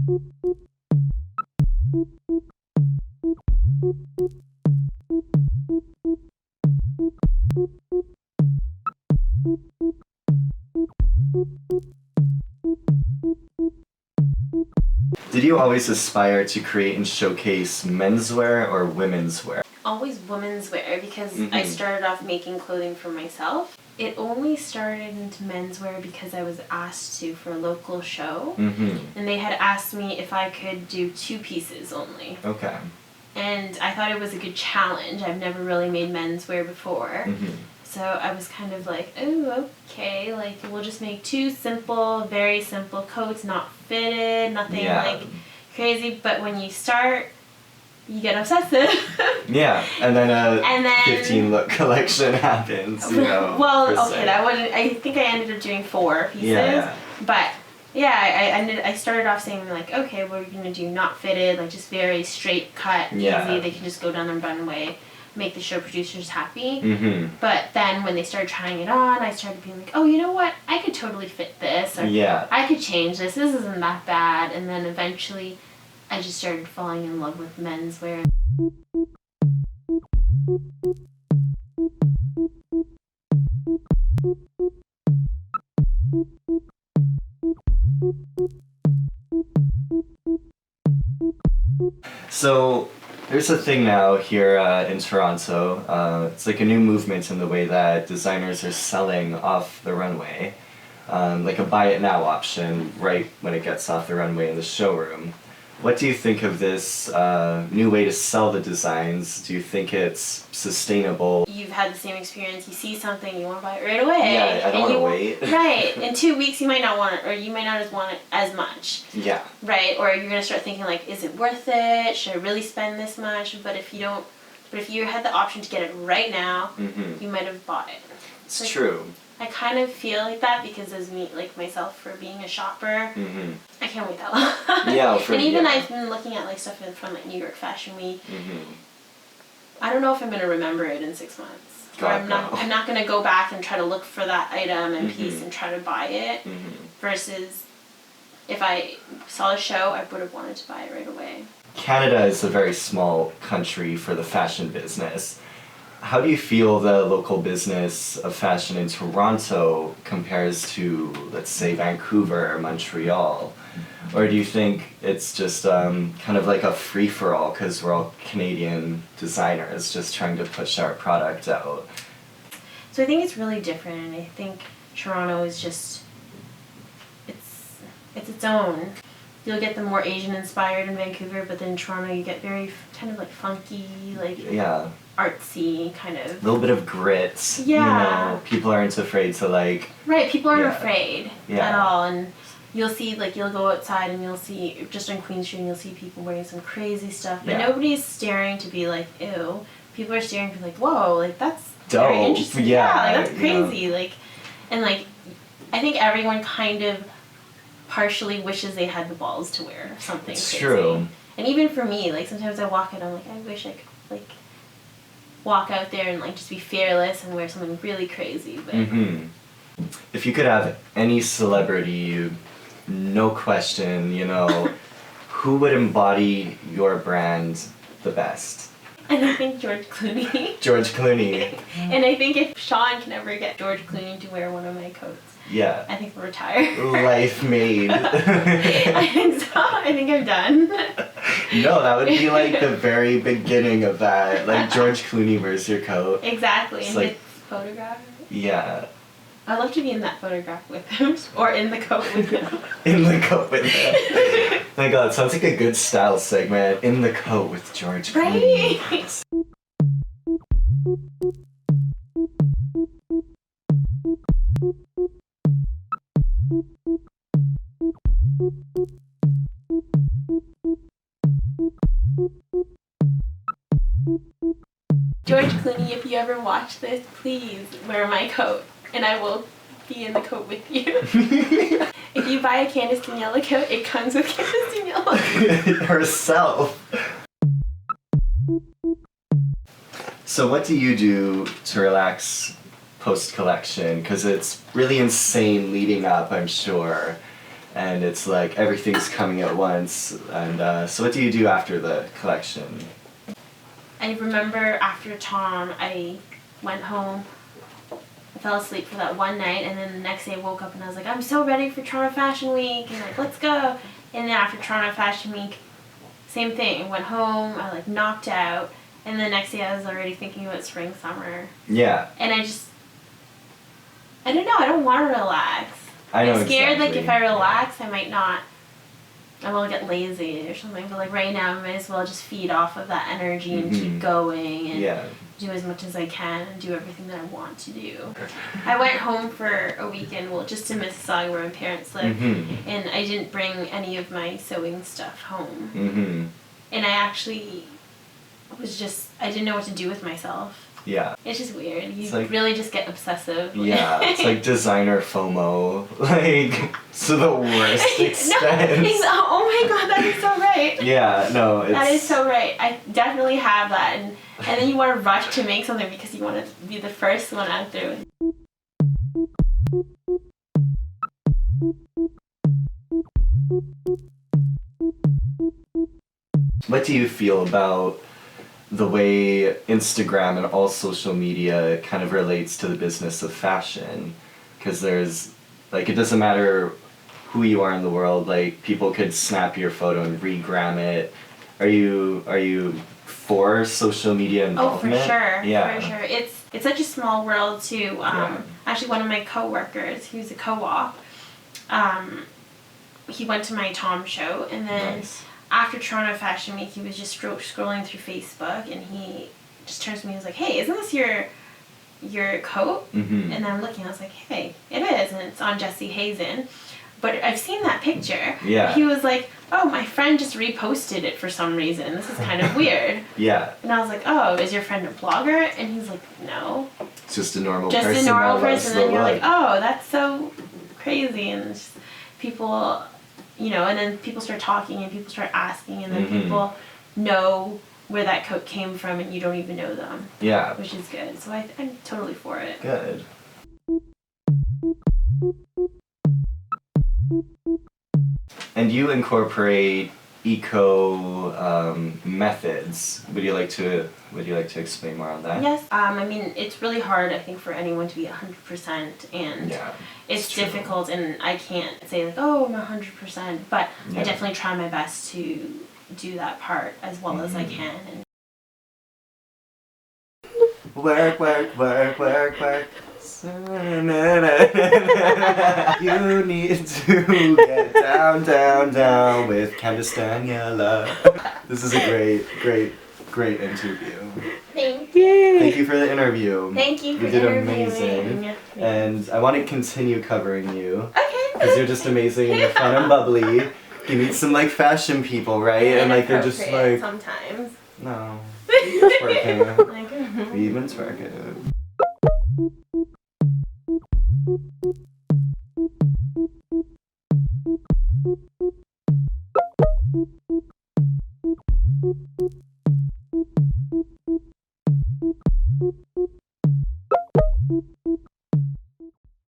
Did you always aspire to create and showcase menswear or women's wear? Always women's wear because I started off making clothing for myself. It only started into menswear because I was asked to for a local show. And they had asked me if I could do 2 pieces only. Okay. And I thought it was a good challenge. I've never really made menswear before. So I was kind of like, oh, okay, like we'll just make 2 simple, very simple coats, not fitted, nothing like crazy. But when you start, you get obsessive. And then a 15 look collection happens, you know. Well, okay, that wasn't, I think I ended up doing 4 pieces. But yeah, I started off saying like, okay, we're gonna do not fitted, like just very straight cut, easy. They can just go down the runway, make the show producers happy. But then when they started trying it on, I started being like, oh, you know what? I could totally fit this. Or I could change this. This isn't that bad. And then eventually, I just started falling in love with menswear. So there's a thing now here in Toronto. It's like a new movement in the way that designers are selling off the runway, like a buy it now option right when it gets off the runway in the showroom. What do you think of this new way to sell the designs? Do you think it's sustainable? You've had the same experience. You see something, you want to buy it right away. Yeah, I don't want to wait. Right. In 2 weeks, you might not want it, or you might not want it as much. Yeah. Right. Or you're gonna start thinking like, is it worth it? Should I really spend this much? But if you had the option to get it right now, you might have bought it. It's true. I kind of feel like that because as me, like myself, for being a shopper, I can't wait that long. And even I've been looking at like stuff from like New York Fashion Week. I don't know if I'm gonna remember it in 6 months. I'm not gonna go back and try to look for that item and piece and try to buy it. Versus, if I saw a show, I would have wanted to buy it right away. Canada is a very small country for the fashion business. How do you feel the local business of fashion in Toronto compares to, let's say, Vancouver or Montreal? Or do you think it's just kind of like a free-for-all because we're all Canadian designers just trying to push our product out? So I think it's really different, and I think Toronto is just, it's its own. You'll get the more Asian-inspired in Vancouver, but then in Toronto you get very kind of like funky, like artsy kind of. A little bit of grit. You know, people aren't afraid to like. Right, people aren't afraid at all, and you'll see like you'll go outside and you'll see just on Queen Street and you'll see people wearing some crazy stuff, but nobody's staring to be like ew. People are staring to be like whoa, like that's dope. Very interesting. Like that's crazy. Like, and like I think everyone kind of partially wishes they had the balls to wear something crazy. True. And even for me, like sometimes I walk out, I'm like, I wish I could like walk out there and like just be fearless and wear something really crazy. But if you could have any celebrity, no question, you know, who would embody your brand the best? And I think George Clooney. George Clooney. And I think if Sean can ever get George Clooney to wear one of my coats, I think we'll retire. Life made. I think so. I think I'm done. No, that would be like the very beginning of that. Like George Clooney wears your coat. Exactly. It's and like, gets photographed. Yeah. I'd love to be in that photograph with him. Or in the coat with him. In the coat with him. My God, sounds like a good style segment. In the coat with George Clooney. Right. George Clooney, if you ever watch this, please wear my coat and I will be in the coat with you. If you buy a Candace Daniela coat, it comes with Candace Daniela. Herself. So what do you do to relax post-collection? Because it's really insane leading up, I'm sure. and it's like everything's coming at once. And so what do you do after the collection? I remember after Tom, I went home, I fell asleep for that one night, and then the next day I woke up and I was like, I'm so ready for Toronto Fashion Week, and like, let's go. And then after Toronto Fashion Week, same thing. I went home, I like knocked out, and the next day I was already thinking about spring, summer. Yeah. And I don't know, I don't want to relax. I know I'm scared exactly. like if I relax, I will get lazy or something, but like right now I might as well just feed off of that energy and keep going and do as much as I can and do everything that I want to do. I went home for a weekend, just to Mississauga where my parents live, and I didn't bring any of my sewing stuff home. And I actually I didn't know what to do with myself. Yeah. It's just weird. You like, really just get obsessive. Yeah, it's like designer FOMO, like, to the worst extent. Oh my god, that is so right. Yeah, no, it's... That is so right. I definitely have that, and then you want to rush to make something because you want to be the first one out there. What do you feel about the way Instagram and all social media kind of relates to the business of fashion? Because there's, like, it doesn't matter who you are in the world, like, people could snap your photo and regram it. Are you for social media involvement? Oh, for sure. Yeah. For sure. It's such a small world too. Actually, one of my coworkers, who's a co-op, he went to my Tom show, and then after Toronto Fashion Week, he was just scrolling through Facebook, and he just turns to me and was like, hey, isn't this your coat? And I'm looking, I was like, hey, it is, and it's on Jessie Hazen. But I've seen that picture. Yeah. He was like, oh, my friend just reposted it for some reason. This is kind of weird. Yeah. And I was like, oh, is your friend a blogger? And he's like, no. It's just a normal person. Just a normal person. And you're like, oh, that's so crazy. And it's just people, and then people start talking and people start asking, and then people know where that coat came from and you don't even know them. Yeah. Which is good. So I'm totally for it. Good. And you incorporate eco methods. Would you like to explain more on that? Yes. I mean, it's really hard, I think, for anyone to be 100%, and it's difficult, and I can't say like, oh, I'm 100%, but I definitely try my best to do that part as well as I can. And work. You need to get down with Candace Daniela. This is a great interview. Thank you. Thank you for the interview. Thank you for You did interviewing. amazing. And I want to continue covering you. Okay. Because you're just amazing and you're fun and bubbly. You meet some like fashion people, right? And like they're just like... Sometimes. No. Twerking. Like, Even twerking.